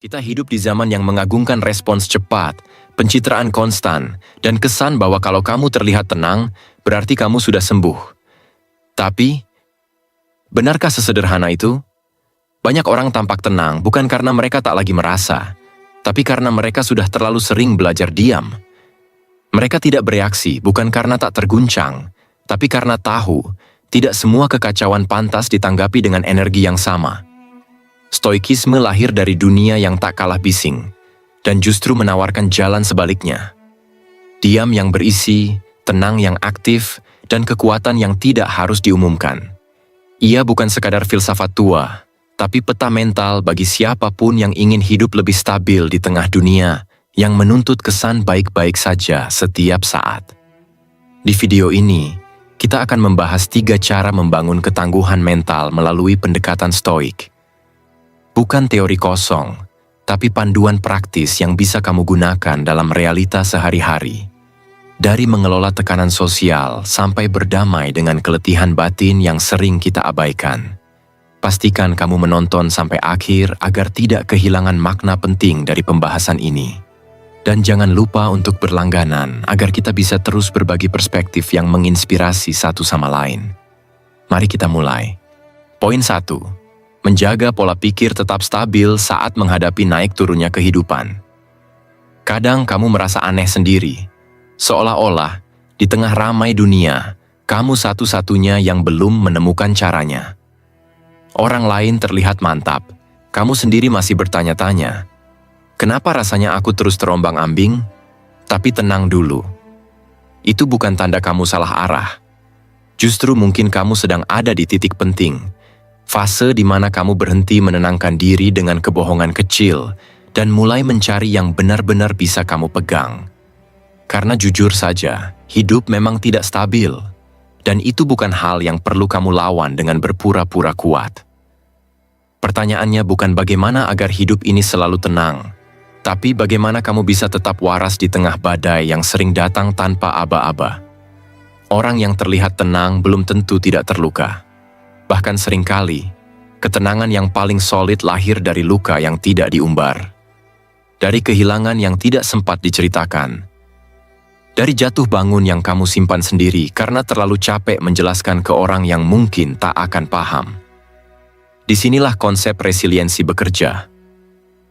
Kita hidup di zaman yang mengagungkan respons cepat, pencitraan konstan, dan kesan bahwa kalau kamu terlihat tenang, berarti kamu sudah sembuh. Tapi, benarkah sesederhana itu? Banyak orang tampak tenang bukan karena mereka tak lagi merasa, tapi karena mereka sudah terlalu sering belajar diam. Mereka tidak bereaksi bukan karena tak terguncang, tapi karena tahu tidak semua kekacauan pantas ditanggapi dengan energi yang sama. Stoikisme lahir dari dunia yang tak kalah bising, dan justru menawarkan jalan sebaliknya. Diam yang berisi, tenang yang aktif, dan kekuatan yang tidak harus diumumkan. Ia bukan sekadar filsafat tua, tapi peta mental bagi siapapun yang ingin hidup lebih stabil di tengah dunia yang menuntut kesan baik-baik saja setiap saat. Di video ini, kita akan membahas 3 cara membangun ketangguhan mental melalui pendekatan stoik. Bukan teori kosong, tapi panduan praktis yang bisa kamu gunakan dalam realita sehari-hari. Dari mengelola tekanan sosial sampai berdamai dengan keletihan batin yang sering kita abaikan. Pastikan kamu menonton sampai akhir agar tidak kehilangan makna penting dari pembahasan ini. Dan jangan lupa untuk berlangganan agar kita bisa terus berbagi perspektif yang menginspirasi satu sama lain. Mari kita mulai. Poin 1. Menjaga pola pikir tetap stabil saat menghadapi naik turunnya kehidupan. Kadang kamu merasa aneh sendiri, seolah-olah di tengah ramai dunia, kamu satu-satunya yang belum menemukan caranya. Orang lain terlihat mantap, kamu sendiri masih bertanya-tanya, kenapa rasanya aku terus terombang-ambing? Tapi tenang dulu. Itu bukan tanda kamu salah arah. Justru mungkin kamu sedang ada di titik penting. Fase di mana kamu berhenti menenangkan diri dengan kebohongan kecil dan mulai mencari yang benar-benar bisa kamu pegang. Karena jujur saja, hidup memang tidak stabil. Dan itu bukan hal yang perlu kamu lawan dengan berpura-pura kuat. Pertanyaannya bukan bagaimana agar hidup ini selalu tenang, tapi bagaimana kamu bisa tetap waras di tengah badai yang sering datang tanpa aba-aba. Orang yang terlihat tenang belum tentu tidak terluka. Bahkan seringkali, ketenangan yang paling solid lahir dari luka yang tidak diumbar. Dari kehilangan yang tidak sempat diceritakan. Dari jatuh bangun yang kamu simpan sendiri karena terlalu capek menjelaskan ke orang yang mungkin tak akan paham. Disinilah konsep resiliensi bekerja.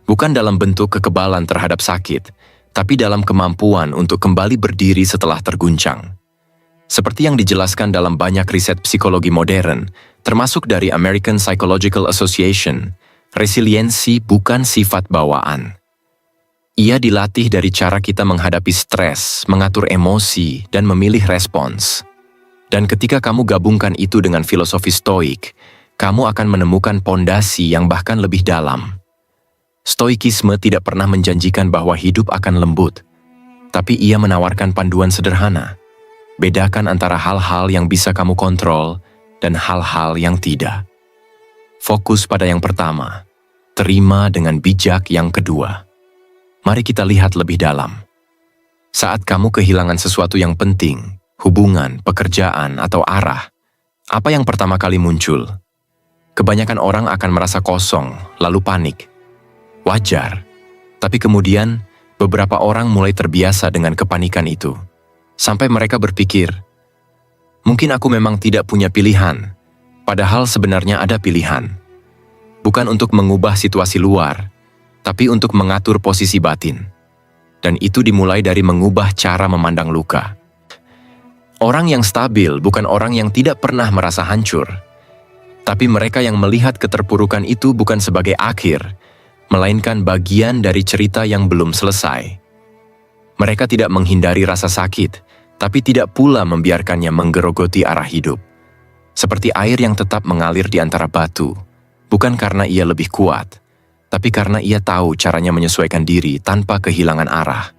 Bukan dalam bentuk kekebalan terhadap sakit, tapi dalam kemampuan untuk kembali berdiri setelah terguncang. Seperti yang dijelaskan dalam banyak riset psikologi modern, termasuk dari American Psychological Association, resiliensi bukan sifat bawaan. Ia dilatih dari cara kita menghadapi stres, mengatur emosi, dan memilih respons. Dan ketika kamu gabungkan itu dengan filosofi stoik, kamu akan menemukan pondasi yang bahkan lebih dalam. Stoikisme tidak pernah menjanjikan bahwa hidup akan lembut, tapi ia menawarkan panduan sederhana. Bedakan antara hal-hal yang bisa kamu kontrol dan hal-hal yang tidak. Fokus pada yang pertama, terima dengan bijak yang kedua. Mari kita lihat lebih dalam. Saat kamu kehilangan sesuatu yang penting, hubungan, pekerjaan, atau arah, apa yang pertama kali muncul? Kebanyakan orang akan merasa kosong, lalu panik. Wajar, tapi kemudian beberapa orang mulai terbiasa dengan kepanikan itu. Sampai mereka berpikir, mungkin aku memang tidak punya pilihan, padahal sebenarnya ada pilihan. Bukan untuk mengubah situasi luar, tapi untuk mengatur posisi batin. Dan itu dimulai dari mengubah cara memandang luka. Orang yang stabil bukan orang yang tidak pernah merasa hancur, tapi mereka yang melihat keterpurukan itu bukan sebagai akhir, melainkan bagian dari cerita yang belum selesai. Mereka tidak menghindari rasa sakit, tapi tidak pula membiarkannya menggerogoti arah hidup. Seperti air yang tetap mengalir di antara batu, bukan karena ia lebih kuat, tapi karena ia tahu caranya menyesuaikan diri tanpa kehilangan arah.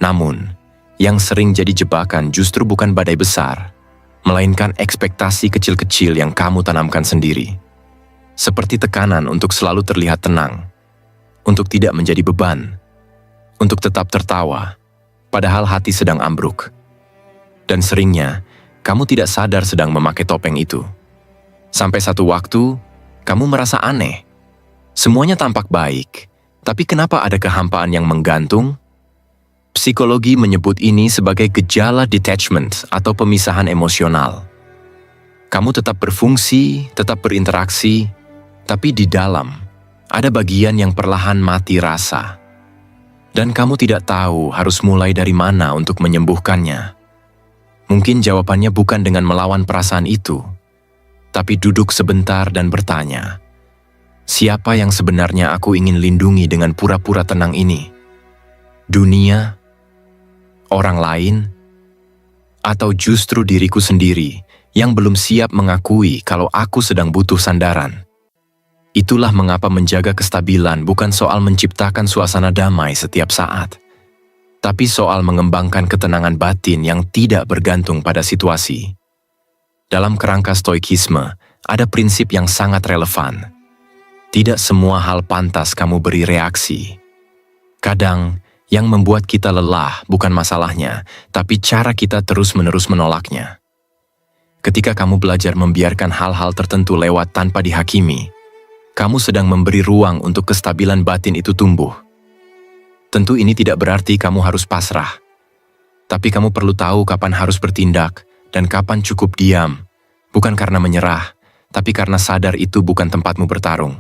Namun, yang sering jadi jebakan justru bukan badai besar, melainkan ekspektasi kecil-kecil yang kamu tanamkan sendiri. Seperti tekanan untuk selalu terlihat tenang, untuk tidak menjadi beban, untuk tetap tertawa, padahal hati sedang ambruk. Dan seringnya, kamu tidak sadar sedang memakai topeng itu. Sampai satu waktu, kamu merasa aneh. Semuanya tampak baik, Tapi kenapa ada kehampaan yang menggantung? Psikologi menyebut ini sebagai gejala detachment atau pemisahan emosional. Kamu tetap berfungsi, tetap berinteraksi, tapi di dalam ada bagian yang perlahan mati rasa. Dan kamu tidak tahu harus mulai dari mana untuk menyembuhkannya. Mungkin jawabannya bukan dengan melawan perasaan itu, tapi duduk sebentar dan bertanya, siapa yang sebenarnya aku ingin lindungi dengan pura-pura tenang ini? Dunia? Orang lain? Atau justru diriku sendiri yang belum siap mengakui kalau aku sedang butuh sandaran? Itulah mengapa menjaga kestabilan bukan soal menciptakan suasana damai setiap saat, tapi soal mengembangkan ketenangan batin yang tidak bergantung pada situasi. Dalam kerangka stoikisme, ada prinsip yang sangat relevan. Tidak semua hal pantas kamu beri reaksi. Kadang, yang membuat kita lelah bukan masalahnya, tapi cara kita terus-menerus menolaknya. Ketika kamu belajar membiarkan hal-hal tertentu lewat tanpa dihakimi, kamu sedang memberi ruang untuk kestabilan batin itu tumbuh. Tentu ini tidak berarti kamu harus pasrah. Tapi kamu perlu tahu kapan harus bertindak dan kapan cukup diam. Bukan karena menyerah, tapi karena sadar itu bukan tempatmu bertarung.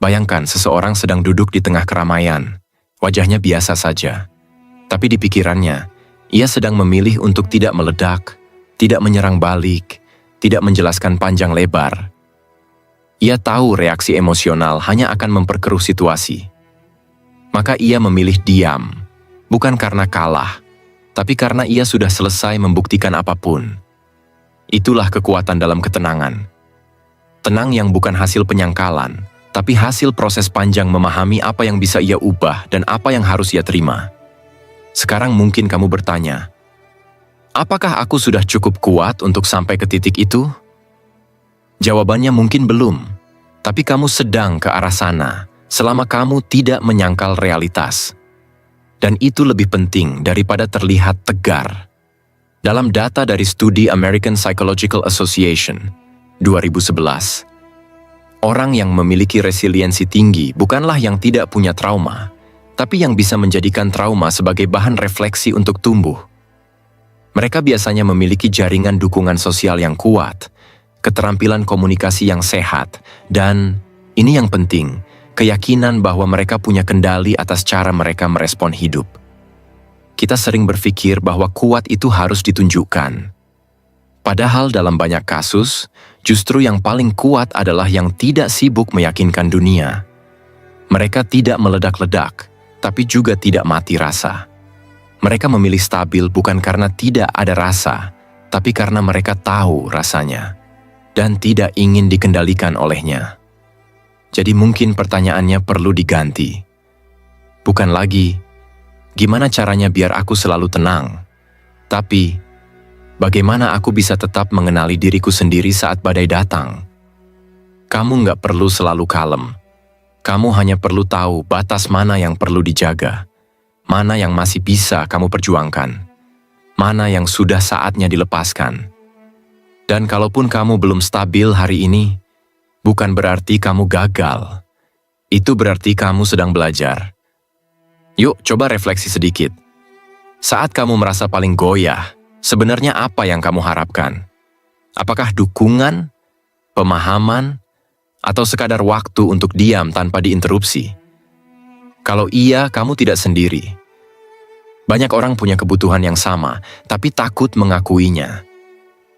Bayangkan seseorang sedang duduk di tengah keramaian. Wajahnya biasa saja. Tapi di pikirannya, ia sedang memilih untuk tidak meledak, tidak menyerang balik, tidak menjelaskan panjang lebar. Ia tahu reaksi emosional hanya akan memperkeruh situasi. Maka ia memilih diam, bukan karena kalah, tapi karena ia sudah selesai membuktikan apapun. Itulah kekuatan dalam ketenangan. Tenang yang bukan hasil penyangkalan, tapi hasil proses panjang memahami apa yang bisa ia ubah dan apa yang harus ia terima. Sekarang mungkin kamu bertanya, apakah aku sudah cukup kuat untuk sampai ke titik itu? Jawabannya mungkin belum, tapi kamu sedang ke arah sana selama kamu tidak menyangkal realitas. Dan itu lebih penting daripada terlihat tegar. Dalam data dari studi American Psychological Association 2011, orang yang memiliki resiliensi tinggi bukanlah yang tidak punya trauma, tapi yang bisa menjadikan trauma sebagai bahan refleksi untuk tumbuh. Mereka biasanya memiliki jaringan dukungan sosial yang kuat, keterampilan komunikasi yang sehat, dan, ini yang penting, keyakinan bahwa mereka punya kendali atas cara mereka merespon hidup. Kita sering berpikir bahwa kuat itu harus ditunjukkan. Padahal dalam banyak kasus, justru yang paling kuat adalah yang tidak sibuk meyakinkan dunia. Mereka tidak meledak-ledak, tapi juga tidak mati rasa. Mereka memilih stabil bukan karena tidak ada rasa, tapi karena mereka tahu rasanya dan tidak ingin dikendalikan olehnya. Jadi mungkin pertanyaannya perlu diganti. Bukan lagi, gimana caranya biar aku selalu tenang? Tapi, bagaimana aku bisa tetap mengenali diriku sendiri saat badai datang? Kamu nggak perlu selalu kalem. Kamu hanya perlu tahu batas mana yang perlu dijaga, mana yang masih bisa kamu perjuangkan, mana yang sudah saatnya dilepaskan. Dan kalaupun kamu belum stabil hari ini, bukan berarti kamu gagal. Itu berarti kamu sedang belajar. Yuk, coba refleksi sedikit. Saat kamu merasa paling goyah, sebenarnya apa yang kamu harapkan? Apakah dukungan, pemahaman, atau sekadar waktu untuk diam tanpa diinterupsi? Kalau iya, kamu tidak sendiri. Banyak orang punya kebutuhan yang sama, tapi takut mengakuinya.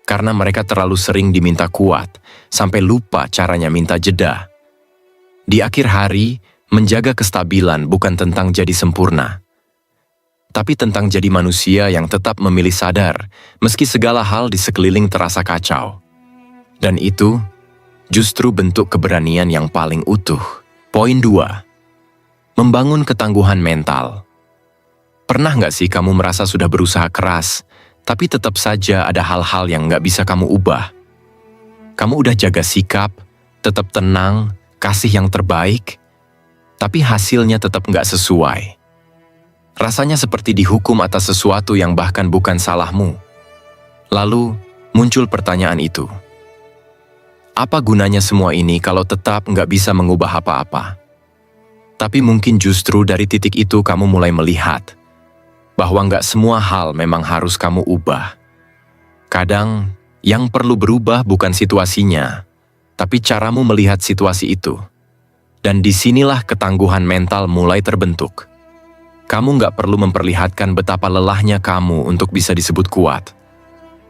Karena mereka terlalu sering diminta kuat, sampai lupa caranya minta jeda. Di akhir hari, menjaga kestabilan bukan tentang jadi sempurna, tapi tentang jadi manusia yang tetap memilih sadar, meski segala hal di sekeliling terasa kacau. Dan itu, justru bentuk keberanian yang paling utuh. Poin 2. Membangun ketangguhan mental. Pernah nggak sih kamu merasa sudah berusaha keras, tapi tetap saja ada hal-hal yang nggak bisa kamu ubah? Kamu udah jaga sikap, tetap tenang, kasih yang terbaik, tapi hasilnya tetap nggak sesuai. Rasanya seperti dihukum atas sesuatu yang bahkan bukan salahmu. Lalu, muncul pertanyaan itu. Apa gunanya semua ini kalau tetap nggak bisa mengubah apa-apa? Tapi mungkin justru dari titik itu kamu mulai melihat bahwa nggak semua hal memang harus kamu ubah. Kadang, yang perlu berubah bukan situasinya, tapi caramu melihat situasi itu. Dan disinilah ketangguhan mental mulai terbentuk. Kamu nggak perlu memperlihatkan betapa lelahnya kamu untuk bisa disebut kuat.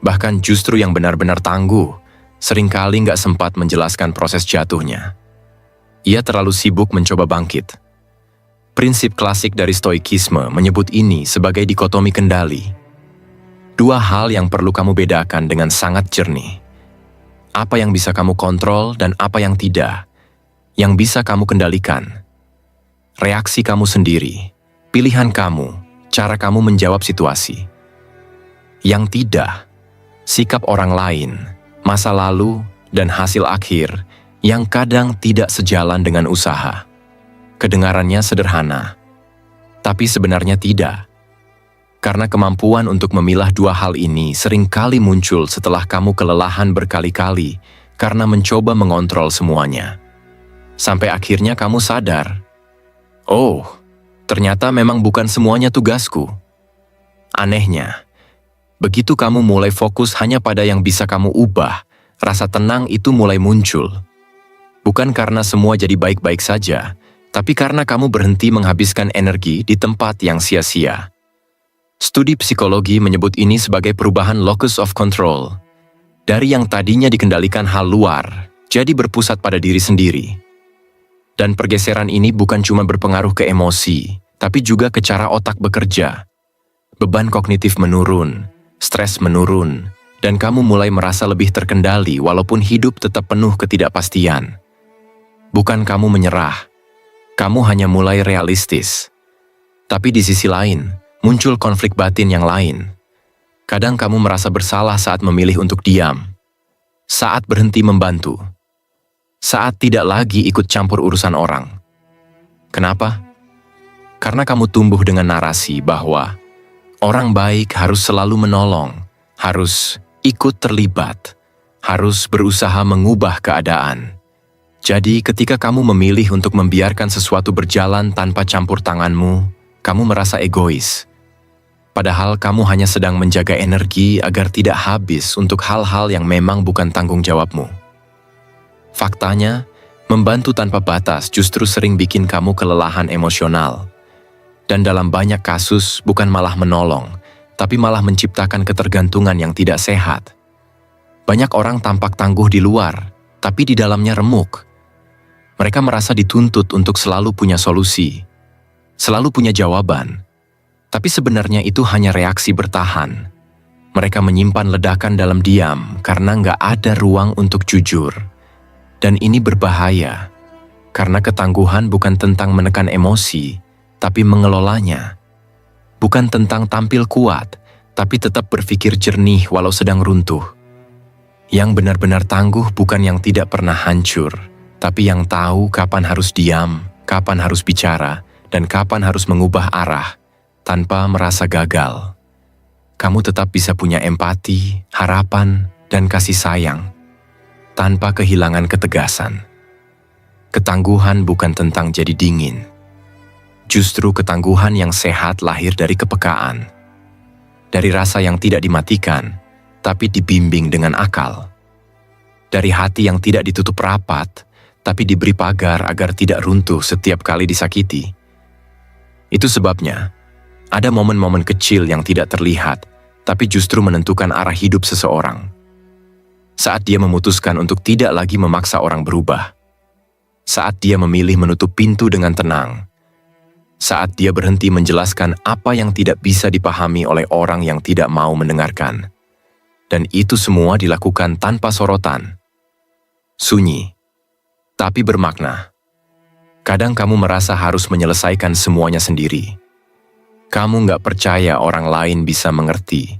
Bahkan justru yang benar-benar tangguh, seringkali nggak sempat menjelaskan proses jatuhnya. Ia terlalu sibuk mencoba bangkit. Prinsip klasik dari stoikisme menyebut ini sebagai dikotomi kendali. Dua hal yang perlu kamu bedakan dengan sangat jernih. Apa yang bisa kamu kontrol dan apa yang tidak. Yang bisa kamu kendalikan. Reaksi kamu sendiri, pilihan kamu, cara kamu menjawab situasi. Yang tidak, sikap orang lain, masa lalu, dan hasil akhir yang kadang tidak sejalan dengan usaha. Kedengarannya sederhana, tapi sebenarnya tidak. Karena kemampuan untuk memilah dua hal ini seringkali muncul setelah kamu kelelahan berkali-kali karena mencoba mengontrol semuanya. Sampai akhirnya kamu sadar, oh, ternyata memang bukan semuanya tugasku. Anehnya, begitu kamu mulai fokus hanya pada yang bisa kamu ubah, rasa tenang itu mulai muncul. Bukan karena semua jadi baik-baik saja, tapi karena kamu berhenti menghabiskan energi di tempat yang sia-sia. Studi psikologi menyebut ini sebagai perubahan locus of control. Dari yang tadinya dikendalikan hal luar, jadi berpusat pada diri sendiri. Dan pergeseran ini bukan cuma berpengaruh ke emosi, tapi juga ke cara otak bekerja. Beban kognitif menurun, stres menurun, dan kamu mulai merasa lebih terkendali walaupun hidup tetap penuh ketidakpastian. Bukan kamu menyerah, kamu hanya mulai realistis. Tapi di sisi lain, muncul konflik batin yang lain. Kadang kamu merasa bersalah saat memilih untuk diam, saat berhenti membantu, saat tidak lagi ikut campur urusan orang. Kenapa? Karena kamu tumbuh dengan narasi bahwa orang baik harus selalu menolong, harus ikut terlibat, harus berusaha mengubah keadaan. Jadi ketika kamu memilih untuk membiarkan sesuatu berjalan tanpa campur tanganmu, kamu merasa egois. Padahal kamu hanya sedang menjaga energi agar tidak habis untuk hal-hal yang memang bukan tanggung jawabmu. Faktanya, membantu tanpa batas justru sering bikin kamu kelelahan emosional. Dan dalam banyak kasus bukan malah menolong, tapi malah menciptakan ketergantungan yang tidak sehat. Banyak orang tampak tangguh di luar, tapi di dalamnya remuk. Mereka merasa dituntut untuk selalu punya solusi, selalu punya jawaban. Tapi sebenarnya itu hanya reaksi bertahan. Mereka menyimpan ledakan dalam diam karena nggak ada ruang untuk jujur. Dan ini berbahaya, karena ketangguhan bukan tentang menekan emosi, tapi mengelolanya. Bukan tentang tampil kuat, tapi tetap berpikir jernih walau sedang runtuh. Yang benar-benar tangguh bukan yang tidak pernah hancur, tapi yang tahu kapan harus diam, kapan harus bicara, dan kapan harus mengubah arah, tanpa merasa gagal. Kamu tetap bisa punya empati, harapan, dan kasih sayang, tanpa kehilangan ketegasan. Ketangguhan bukan tentang jadi dingin. Justru ketangguhan yang sehat lahir dari kepekaan. Dari rasa yang tidak dimatikan, tapi dibimbing dengan akal. Dari hati yang tidak ditutup rapat, tapi diberi pagar agar tidak runtuh setiap kali disakiti. Itu sebabnya, ada momen-momen kecil yang tidak terlihat, tapi justru menentukan arah hidup seseorang. Saat dia memutuskan untuk tidak lagi memaksa orang berubah. Saat dia memilih menutup pintu dengan tenang. Saat dia berhenti menjelaskan apa yang tidak bisa dipahami oleh orang yang tidak mau mendengarkan. Dan itu semua dilakukan tanpa sorotan. Sunyi, tapi bermakna. Kadang kamu merasa harus menyelesaikan semuanya sendiri. Kamu nggak percaya orang lain bisa mengerti.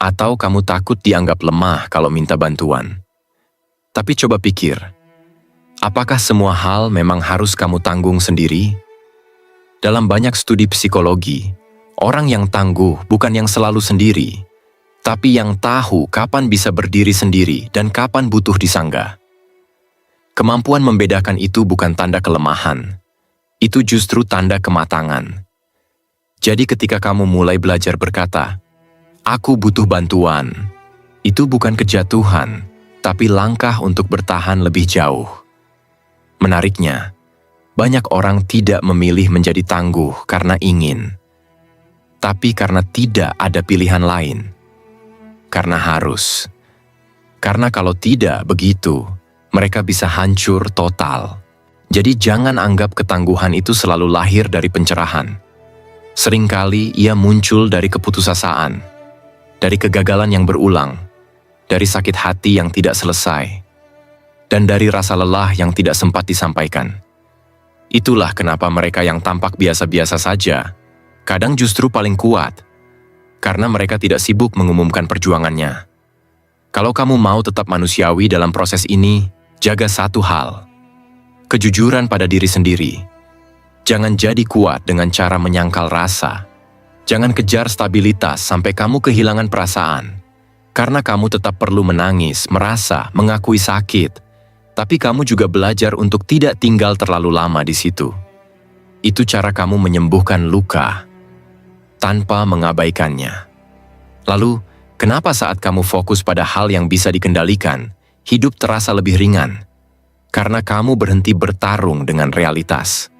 Atau kamu takut dianggap lemah kalau minta bantuan. Tapi coba pikir, apakah semua hal memang harus kamu tanggung sendiri? Dalam banyak studi psikologi, orang yang tangguh bukan yang selalu sendiri, tapi yang tahu kapan bisa berdiri sendiri dan kapan butuh disanggah. Kemampuan membedakan itu bukan tanda kelemahan. Itu justru tanda kematangan. Jadi ketika kamu mulai belajar berkata, "Aku butuh bantuan," itu bukan kejatuhan, tapi langkah untuk bertahan lebih jauh. Menariknya, banyak orang tidak memilih menjadi tangguh karena ingin, tapi karena tidak ada pilihan lain. Karena harus. Karena kalau tidak begitu, mereka bisa hancur total. Jadi jangan anggap ketangguhan itu selalu lahir dari pencerahan. Seringkali ia muncul dari keputusasaan, dari kegagalan yang berulang, dari sakit hati yang tidak selesai, dan dari rasa lelah yang tidak sempat disampaikan. Itulah kenapa mereka yang tampak biasa-biasa saja, kadang justru paling kuat, karena mereka tidak sibuk mengumumkan perjuangannya. Kalau kamu mau tetap manusiawi dalam proses ini, jaga satu hal: kejujuran pada diri sendiri. Jangan jadi kuat dengan cara menyangkal rasa. Jangan kejar stabilitas sampai kamu kehilangan perasaan. Karena kamu tetap perlu menangis, merasa, mengakui sakit. Tapi kamu juga belajar untuk tidak tinggal terlalu lama di situ. Itu cara kamu menyembuhkan luka, tanpa mengabaikannya. Lalu, kenapa saat kamu fokus pada hal yang bisa dikendalikan, hidup terasa lebih ringan? Karena kamu berhenti bertarung dengan realitas.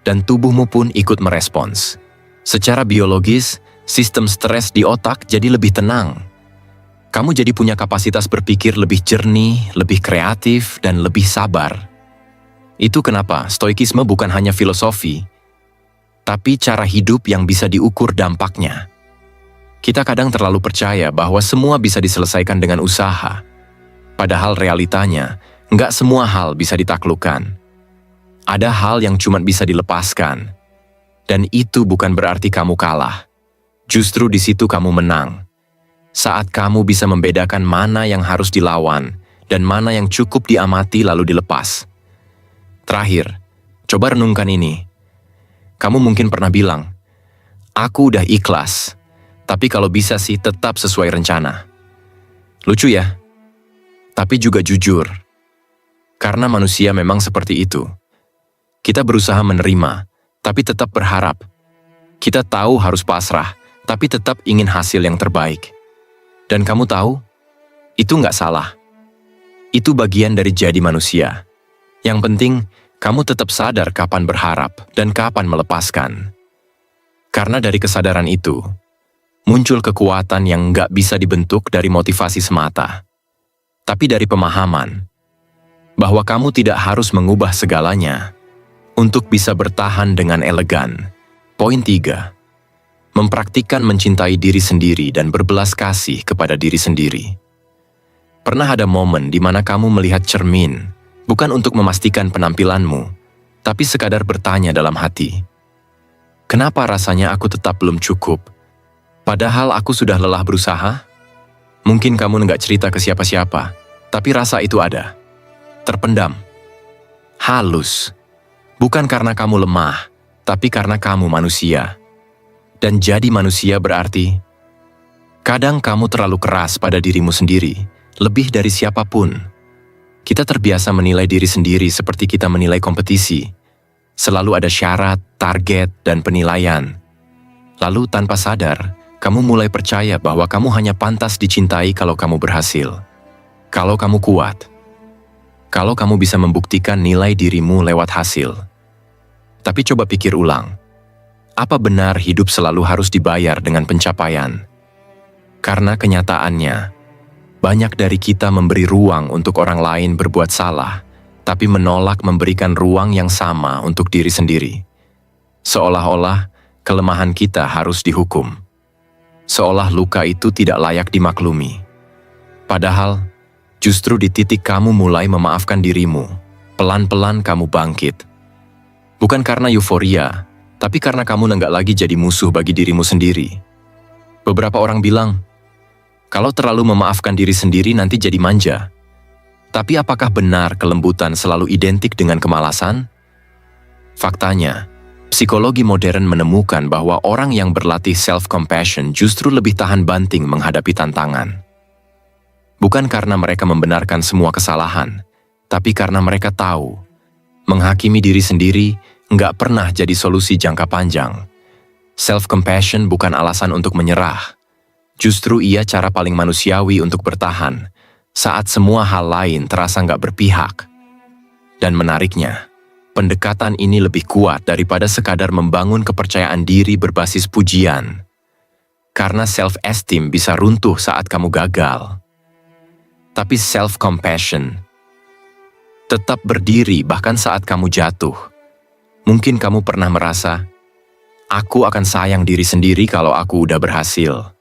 Dan tubuhmu pun ikut merespons. Secara biologis, sistem stres di otak jadi lebih tenang. Kamu jadi punya kapasitas berpikir lebih jernih, lebih kreatif, dan lebih sabar. Itu kenapa stoikisme bukan hanya filosofi, tapi cara hidup yang bisa diukur dampaknya. Kita kadang terlalu percaya bahwa semua bisa diselesaikan dengan usaha. Padahal realitanya, nggak semua hal bisa ditaklukkan. Ada hal yang cuma bisa dilepaskan. Dan itu bukan berarti kamu kalah. Justru di situ kamu menang. Saat kamu bisa membedakan mana yang harus dilawan dan mana yang cukup diamati lalu dilepas. Terakhir, coba renungkan ini. Kamu mungkin pernah bilang, "Aku udah ikhlas, tapi kalau bisa sih tetap sesuai rencana." Lucu ya? Tapi juga jujur. Karena manusia memang seperti itu. Kita berusaha menerima, tapi tetap berharap. Kita tahu harus pasrah, tapi tetap ingin hasil yang terbaik. Dan kamu tahu, itu nggak salah. Itu bagian dari jadi manusia. Yang penting, kamu tetap sadar kapan berharap dan kapan melepaskan. Karena dari kesadaran itu, muncul kekuatan yang nggak bisa dibentuk dari motivasi semata, tapi dari pemahaman bahwa kamu tidak harus mengubah segalanya untuk bisa bertahan dengan elegan. Poin 3. Mempraktikkan mencintai diri sendiri dan berbelas kasih kepada diri sendiri. Pernah ada momen di mana kamu melihat cermin, bukan untuk memastikan penampilanmu, tapi sekadar bertanya dalam hati, "Kenapa rasanya aku tetap belum cukup? Padahal aku sudah lelah berusaha?" Mungkin kamu nggak cerita ke siapa-siapa, tapi rasa itu ada. Terpendam. Halus. Bukan karena kamu lemah, tapi karena kamu manusia. Dan jadi manusia berarti, kadang kamu terlalu keras pada dirimu sendiri, lebih dari siapapun. Kita terbiasa menilai diri sendiri seperti kita menilai kompetisi. Selalu ada syarat, target, dan penilaian. Lalu tanpa sadar, kamu mulai percaya bahwa kamu hanya pantas dicintai kalau kamu berhasil. Kalau kamu kuat. Kalau kamu bisa membuktikan nilai dirimu lewat hasil. Tapi coba pikir ulang. Apa benar hidup selalu harus dibayar dengan pencapaian? Karena kenyataannya, banyak dari kita memberi ruang untuk orang lain berbuat salah, tapi menolak memberikan ruang yang sama untuk diri sendiri. Seolah-olah kelemahan kita harus dihukum. Seolah luka itu tidak layak dimaklumi. Padahal, justru di titik kamu mulai memaafkan dirimu, pelan-pelan kamu bangkit. Bukan karena euforia, tapi karena kamu nggak lagi jadi musuh bagi dirimu sendiri. Beberapa orang bilang, kalau terlalu memaafkan diri sendiri nanti jadi manja. Tapi apakah benar kelembutan selalu identik dengan kemalasan? Faktanya, psikologi modern menemukan bahwa orang yang berlatih self-compassion justru lebih tahan banting menghadapi tantangan. Bukan karena mereka membenarkan semua kesalahan, tapi karena mereka tahu, menghakimi diri sendiri nggak pernah jadi solusi jangka panjang. Self-compassion bukan alasan untuk menyerah. Justru ia cara paling manusiawi untuk bertahan saat semua hal lain terasa nggak berpihak. Dan menariknya, pendekatan ini lebih kuat daripada sekadar membangun kepercayaan diri berbasis pujian. Karena self-esteem bisa runtuh saat kamu gagal. Tapi self-compassion tetap berdiri bahkan saat kamu jatuh. Mungkin kamu pernah merasa, aku akan sayang diri sendiri kalau aku udah berhasil.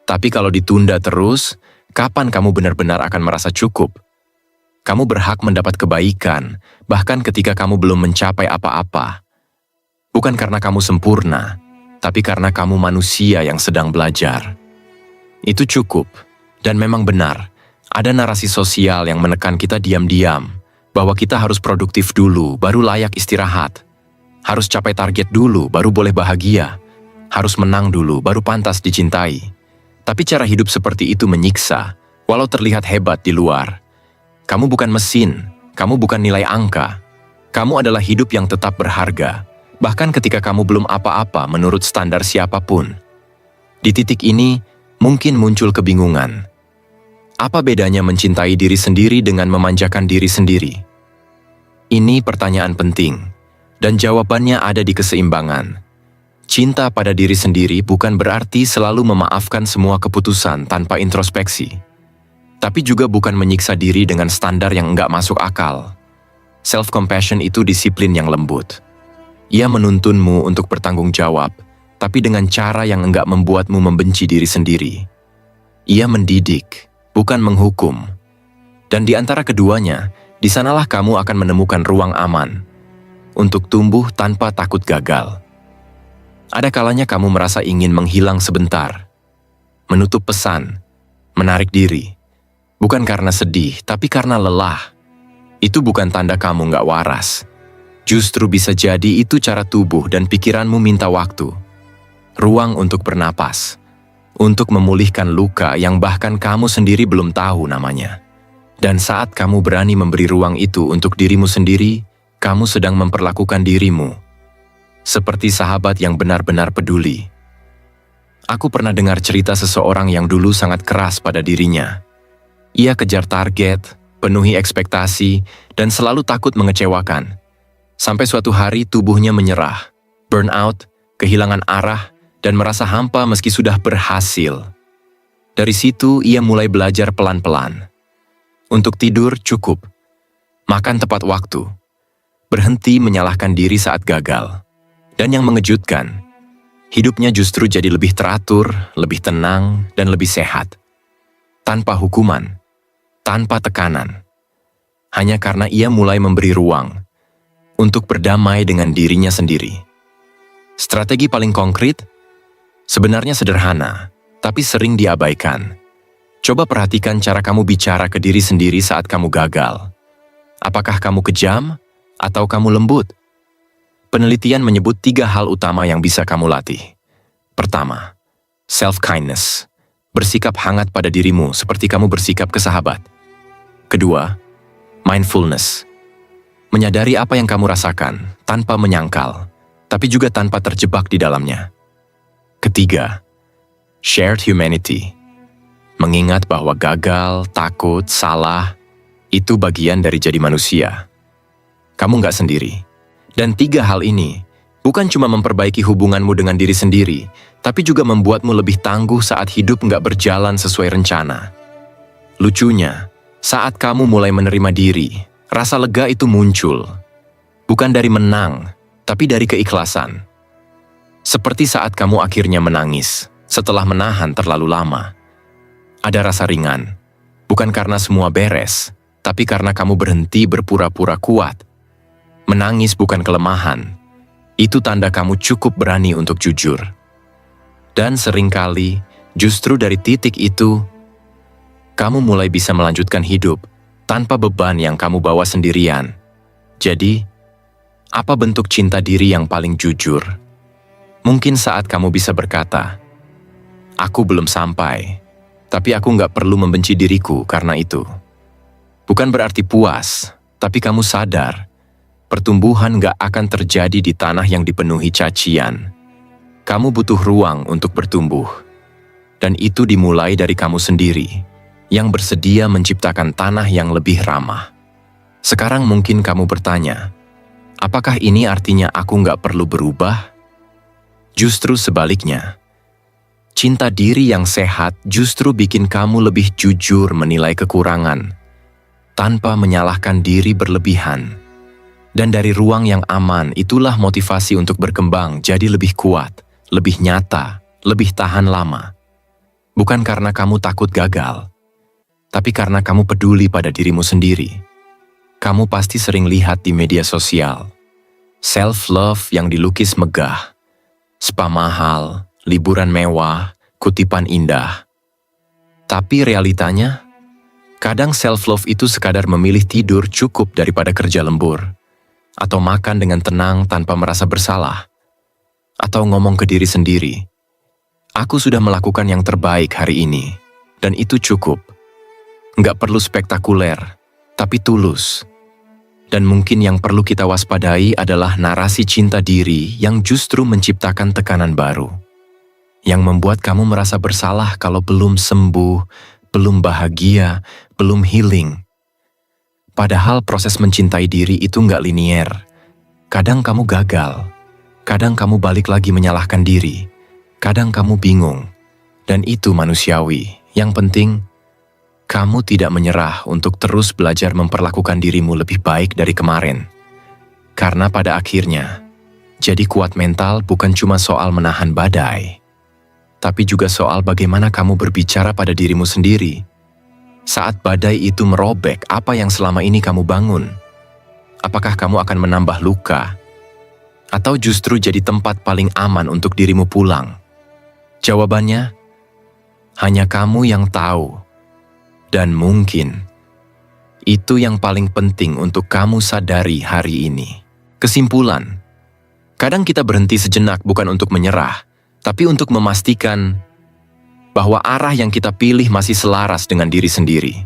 Tapi kalau ditunda terus, kapan kamu benar-benar akan merasa cukup? Kamu berhak mendapat kebaikan, bahkan ketika kamu belum mencapai apa-apa. Bukan karena kamu sempurna, tapi karena kamu manusia yang sedang belajar. Itu cukup, dan memang benar, ada narasi sosial yang menekan kita diam-diam, bahwa kita harus produktif dulu, baru layak istirahat. Harus capai target dulu, baru boleh bahagia. Harus menang dulu, baru pantas dicintai. Tapi cara hidup seperti itu menyiksa, walau terlihat hebat di luar. Kamu bukan mesin, kamu bukan nilai angka. Kamu adalah hidup yang tetap berharga, bahkan ketika kamu belum apa-apa menurut standar siapapun. Di titik ini, mungkin muncul kebingungan. Apa bedanya mencintai diri sendiri dengan memanjakan diri sendiri? Ini pertanyaan penting, dan jawabannya ada di keseimbangan. Cinta pada diri sendiri bukan berarti selalu memaafkan semua keputusan tanpa introspeksi. Tapi juga bukan menyiksa diri dengan standar yang enggak masuk akal. Self-compassion itu disiplin yang lembut. Ia menuntunmu untuk bertanggung jawab, tapi dengan cara yang enggak membuatmu membenci diri sendiri. Ia mendidik, bukan menghukum. Dan di antara keduanya, di sanalah kamu akan menemukan ruang aman untuk tumbuh tanpa takut gagal. Ada kalanya kamu merasa ingin menghilang sebentar, menutup pesan, menarik diri. Bukan karena sedih, tapi karena lelah. Itu bukan tanda kamu nggak waras. Justru bisa jadi itu cara tubuh dan pikiranmu minta waktu. Ruang untuk bernapas, untuk memulihkan luka yang bahkan kamu sendiri belum tahu namanya. Dan saat kamu berani memberi ruang itu untuk dirimu sendiri, kamu sedang memperlakukan dirimu seperti sahabat yang benar-benar peduli. Aku pernah dengar cerita seseorang yang dulu sangat keras pada dirinya. Ia kejar target, penuhi ekspektasi, dan selalu takut mengecewakan. Sampai suatu hari tubuhnya menyerah, burnout, kehilangan arah, dan merasa hampa meski sudah berhasil. Dari situ ia mulai belajar pelan-pelan. Untuk tidur cukup, makan tepat waktu, berhenti menyalahkan diri saat gagal. Dan yang mengejutkan, hidupnya justru jadi lebih teratur, lebih tenang, dan lebih sehat. Tanpa hukuman, tanpa tekanan. Hanya karena ia mulai memberi ruang untuk berdamai dengan dirinya sendiri. Strategi paling konkret sebenarnya sederhana, tapi sering diabaikan. Coba perhatikan cara kamu bicara ke diri sendiri saat kamu gagal. Apakah kamu kejam atau kamu lembut? Penelitian menyebut 3 hal utama yang bisa kamu latih. Pertama, self-kindness. Bersikap hangat pada dirimu seperti kamu bersikap ke sahabat. Kedua, mindfulness. Menyadari apa yang kamu rasakan tanpa menyangkal, tapi juga tanpa terjebak di dalamnya. Ketiga, shared humanity. Mengingat bahwa gagal, takut, salah, itu bagian dari jadi manusia. Kamu nggak sendiri. Dan 3 hal ini bukan cuma memperbaiki hubunganmu dengan diri sendiri, tapi juga membuatmu lebih tangguh saat hidup nggak berjalan sesuai rencana. Lucunya, saat kamu mulai menerima diri, rasa lega itu muncul. Bukan dari menang, tapi dari keikhlasan. Seperti saat kamu akhirnya menangis, setelah menahan terlalu lama. Ada rasa ringan, bukan karena semua beres, tapi karena kamu berhenti berpura-pura kuat. Menangis bukan kelemahan, itu tanda kamu cukup berani untuk jujur. Dan seringkali, justru dari titik itu, kamu mulai bisa melanjutkan hidup tanpa beban yang kamu bawa sendirian. Jadi, apa bentuk cinta diri yang paling jujur? Mungkin saat kamu bisa berkata, aku belum sampai, tapi aku nggak perlu membenci diriku karena itu. Bukan berarti puas, tapi kamu sadar Pertumbuhan gak akan terjadi di tanah yang dipenuhi cacian. Kamu butuh ruang untuk bertumbuh. Dan itu dimulai dari kamu sendiri, yang bersedia menciptakan tanah yang lebih ramah. Sekarang mungkin kamu bertanya, apakah ini artinya aku gak perlu berubah? Justru sebaliknya. Cinta diri yang sehat justru bikin kamu lebih jujur menilai kekurangan, tanpa menyalahkan diri berlebihan. Dan dari ruang yang aman, itulah motivasi untuk berkembang jadi lebih kuat, lebih nyata, lebih tahan lama. Bukan karena kamu takut gagal, tapi karena kamu peduli pada dirimu sendiri. Kamu pasti sering lihat di media sosial, self-love yang dilukis megah, spa mahal, liburan mewah, kutipan indah. Tapi realitanya, kadang self-love itu sekadar memilih tidur cukup daripada kerja lembur, atau makan dengan tenang tanpa merasa bersalah, atau ngomong ke diri sendiri, aku sudah melakukan yang terbaik hari ini, dan itu cukup. Nggak perlu spektakuler, tapi tulus. Dan mungkin yang perlu kita waspadai adalah narasi cinta diri yang justru menciptakan tekanan baru, yang membuat kamu merasa bersalah kalau belum sembuh, belum bahagia, belum healing. Padahal proses mencintai diri itu nggak linier. Kadang kamu gagal, kadang kamu balik lagi menyalahkan diri, kadang kamu bingung. Dan itu manusiawi. Yang penting, kamu tidak menyerah untuk terus belajar memperlakukan dirimu lebih baik dari kemarin. Karena pada akhirnya, jadi kuat mental bukan cuma soal menahan badai, tapi juga soal bagaimana kamu berbicara pada dirimu sendiri. Saat badai itu merobek apa yang selama ini kamu bangun, apakah kamu akan menambah luka? Atau justru jadi tempat paling aman untuk dirimu pulang? Jawabannya, hanya kamu yang tahu. Dan mungkin, itu yang paling penting untuk kamu sadari hari ini. Kesimpulan, kadang kita berhenti sejenak bukan untuk menyerah, tapi untuk memastikan bahwa arah yang kita pilih masih selaras dengan diri sendiri.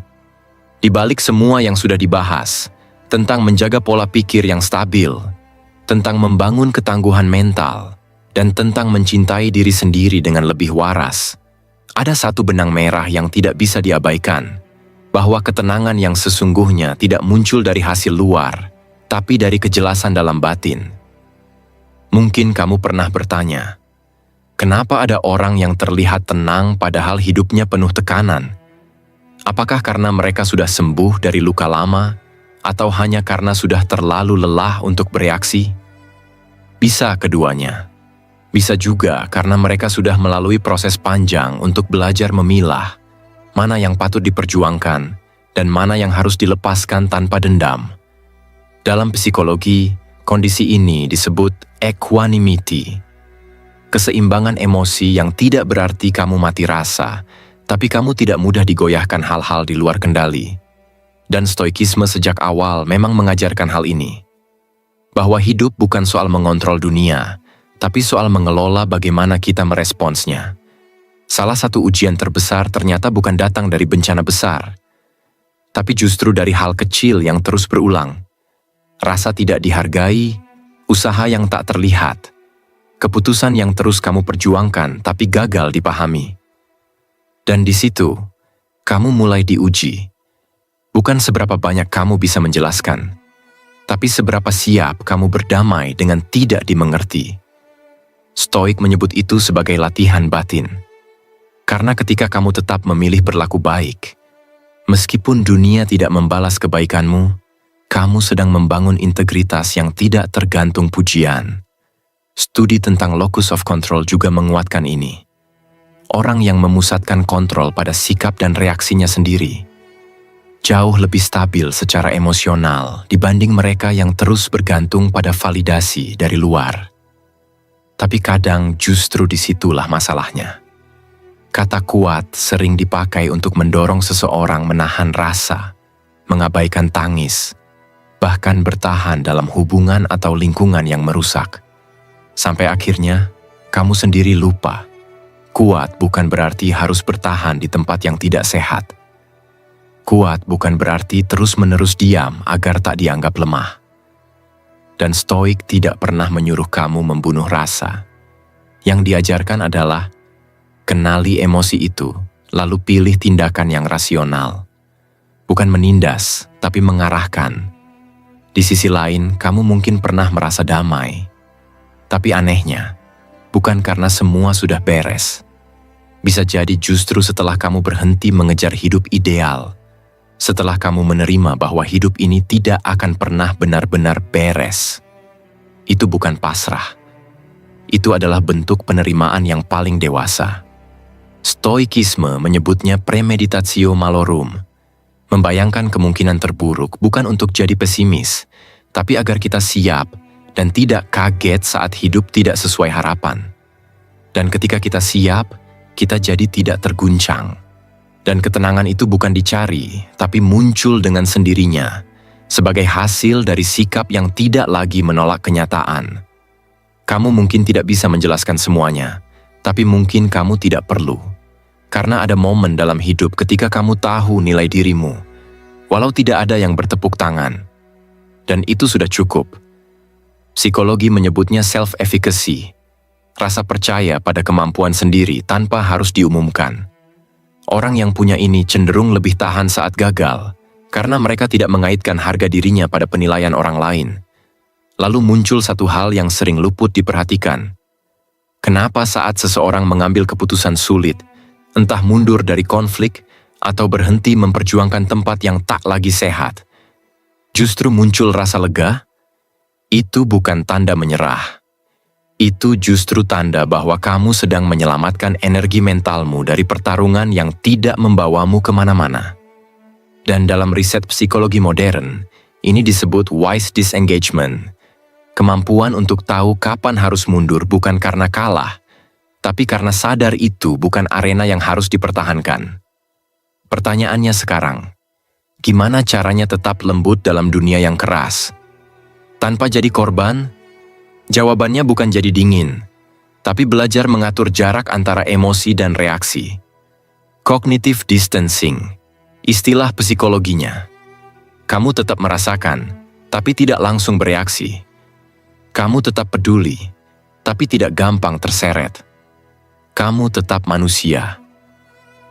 Di balik semua yang sudah dibahas, tentang menjaga pola pikir yang stabil, tentang membangun ketangguhan mental, dan tentang mencintai diri sendiri dengan lebih waras, ada satu benang merah yang tidak bisa diabaikan, bahwa ketenangan yang sesungguhnya tidak muncul dari hasil luar, tapi dari kejelasan dalam batin. Mungkin kamu pernah bertanya, kenapa ada orang yang terlihat tenang padahal hidupnya penuh tekanan? Apakah karena mereka sudah sembuh dari luka lama, atau hanya karena sudah terlalu lelah untuk bereaksi? Bisa keduanya. Bisa juga karena mereka sudah melalui proses panjang untuk belajar memilah mana yang patut diperjuangkan dan mana yang harus dilepaskan tanpa dendam. Dalam psikologi, kondisi ini disebut equanimity. Keseimbangan emosi yang tidak berarti kamu mati rasa, tapi kamu tidak mudah digoyahkan hal-hal di luar kendali. Dan stoikisme sejak awal memang mengajarkan hal ini. Bahwa hidup bukan soal mengontrol dunia, tapi soal mengelola bagaimana kita meresponsnya. Salah satu ujian terbesar ternyata bukan datang dari bencana besar, tapi justru dari hal kecil yang terus berulang. Rasa tidak dihargai, usaha yang tak terlihat, keputusan yang terus kamu perjuangkan tapi gagal dipahami. Dan di situ, kamu mulai diuji. Bukan seberapa banyak kamu bisa menjelaskan, tapi seberapa siap kamu berdamai dengan tidak dimengerti. Stoik menyebut itu sebagai latihan batin. Karena ketika kamu tetap memilih berlaku baik, meskipun dunia tidak membalas kebaikanmu, kamu sedang membangun integritas yang tidak tergantung pujian. Studi tentang locus of control juga menguatkan ini. Orang yang memusatkan kontrol pada sikap dan reaksinya sendiri jauh lebih stabil secara emosional dibanding mereka yang terus bergantung pada validasi dari luar. Tapi kadang justru disitulah masalahnya. Kata kuat sering dipakai untuk mendorong seseorang menahan rasa, mengabaikan tangis, bahkan bertahan dalam hubungan atau lingkungan yang merusak. Sampai akhirnya, kamu sendiri lupa. Kuat bukan berarti harus bertahan di tempat yang tidak sehat. Kuat bukan berarti terus-menerus diam agar tak dianggap lemah. Dan Stoik tidak pernah menyuruh kamu membunuh rasa. Yang diajarkan adalah, kenali emosi itu, lalu pilih tindakan yang rasional. Bukan menindas, tapi mengarahkan. Di sisi lain, kamu mungkin pernah merasa damai. Tapi anehnya, bukan karena semua sudah beres. Bisa jadi justru setelah kamu berhenti mengejar hidup ideal, setelah kamu menerima bahwa hidup ini tidak akan pernah benar-benar beres. Itu bukan pasrah. Itu adalah bentuk penerimaan yang paling dewasa. Stoikisme menyebutnya premeditatio malorum. Membayangkan kemungkinan terburuk bukan untuk jadi pesimis, tapi agar kita siap dan tidak kaget saat hidup tidak sesuai harapan. Dan ketika kita siap, kita jadi tidak terguncang. Dan ketenangan itu bukan dicari, tapi muncul dengan sendirinya, sebagai hasil dari sikap yang tidak lagi menolak kenyataan. Kamu mungkin tidak bisa menjelaskan semuanya, tapi mungkin kamu tidak perlu. Karena ada momen dalam hidup ketika kamu tahu nilai dirimu, walau tidak ada yang bertepuk tangan. Dan itu sudah cukup. Psikologi menyebutnya self-efficacy, rasa percaya pada kemampuan sendiri tanpa harus diumumkan. Orang yang punya ini cenderung lebih tahan saat gagal, karena mereka tidak mengaitkan harga dirinya pada penilaian orang lain. Lalu muncul satu hal yang sering luput diperhatikan. Kenapa saat seseorang mengambil keputusan sulit, entah mundur dari konflik atau berhenti memperjuangkan tempat yang tak lagi sehat, justru muncul rasa lega? Itu bukan tanda menyerah. Itu justru tanda bahwa kamu sedang menyelamatkan energi mentalmu dari pertarungan yang tidak membawamu kemana-mana. Dan dalam riset psikologi modern, ini disebut wise disengagement. Kemampuan untuk tahu kapan harus mundur bukan karena kalah, tapi karena sadar itu bukan arena yang harus dipertahankan. Pertanyaannya sekarang, gimana caranya tetap lembut dalam dunia yang keras? Tanpa jadi korban? Jawabannya bukan jadi dingin, tapi belajar mengatur jarak antara emosi dan reaksi. Cognitive distancing, istilah psikologinya. Kamu tetap merasakan, tapi tidak langsung bereaksi. Kamu tetap peduli, tapi tidak gampang terseret. Kamu tetap manusia,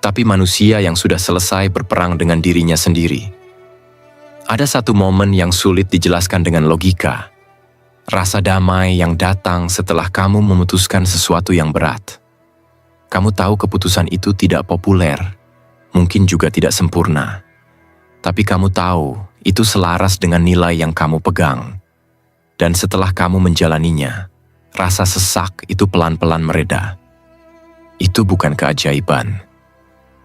tapi manusia yang sudah selesai berperang dengan dirinya sendiri. Ada satu momen yang sulit dijelaskan dengan logika. Rasa damai yang datang setelah kamu memutuskan sesuatu yang berat. Kamu tahu keputusan itu tidak populer, mungkin juga tidak sempurna. Tapi kamu tahu itu selaras dengan nilai yang kamu pegang. Dan setelah kamu menjalaninya, rasa sesak itu pelan-pelan mereda. Itu bukan keajaiban.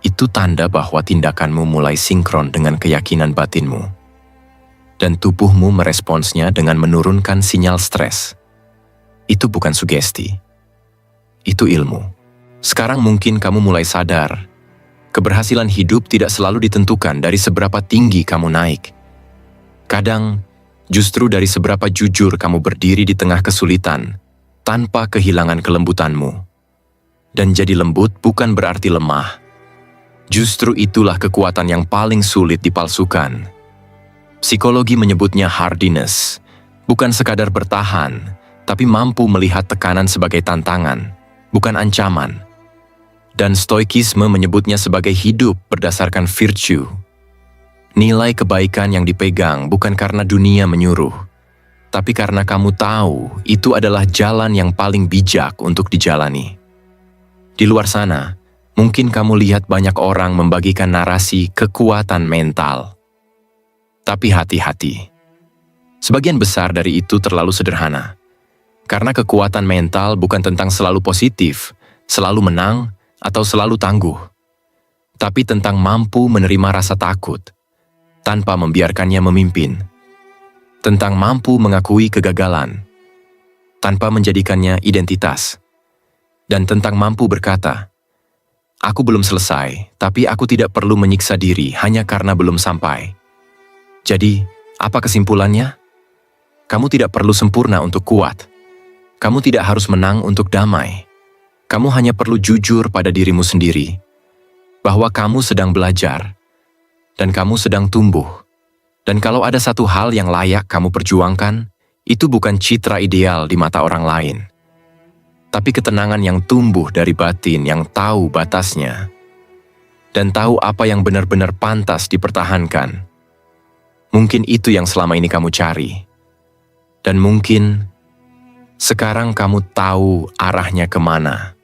Itu tanda bahwa tindakanmu mulai sinkron dengan keyakinan batinmu. Dan tubuhmu meresponsnya dengan menurunkan sinyal stres. Itu bukan sugesti. Itu ilmu. Sekarang mungkin kamu mulai sadar, keberhasilan hidup tidak selalu ditentukan dari seberapa tinggi kamu naik. Kadang, justru dari seberapa jujur kamu berdiri di tengah kesulitan, tanpa kehilangan kelembutanmu. Dan jadi lembut bukan berarti lemah. Justru itulah kekuatan yang paling sulit dipalsukan. Psikologi menyebutnya hardiness, bukan sekadar bertahan, tapi mampu melihat tekanan sebagai tantangan, bukan ancaman. Dan stoikisme menyebutnya sebagai hidup berdasarkan virtue. Nilai kebaikan yang dipegang bukan karena dunia menyuruh, tapi karena kamu tahu itu adalah jalan yang paling bijak untuk dijalani. Di luar sana, mungkin kamu lihat banyak orang membagikan narasi kekuatan mental. Tapi hati-hati. Sebagian besar dari itu terlalu sederhana. Karena kekuatan mental bukan tentang selalu positif, selalu menang, atau selalu tangguh. Tapi tentang mampu menerima rasa takut, tanpa membiarkannya memimpin. Tentang mampu mengakui kegagalan, tanpa menjadikannya identitas. Dan tentang mampu berkata, aku belum selesai, tapi aku tidak perlu menyiksa diri hanya karena belum sampai. Jadi, apa kesimpulannya? Kamu tidak perlu sempurna untuk kuat. Kamu tidak harus menang untuk damai. Kamu hanya perlu jujur pada dirimu sendiri, bahwa kamu sedang belajar, dan kamu sedang tumbuh. Dan kalau ada satu hal yang layak kamu perjuangkan, Itu bukan citra ideal di mata orang lain, tapi ketenangan yang tumbuh dari batin yang tahu batasnya dan tahu apa yang benar-benar pantas dipertahankan. Mungkin itu yang selama ini kamu cari. Dan mungkin sekarang kamu tahu arahnya kemana.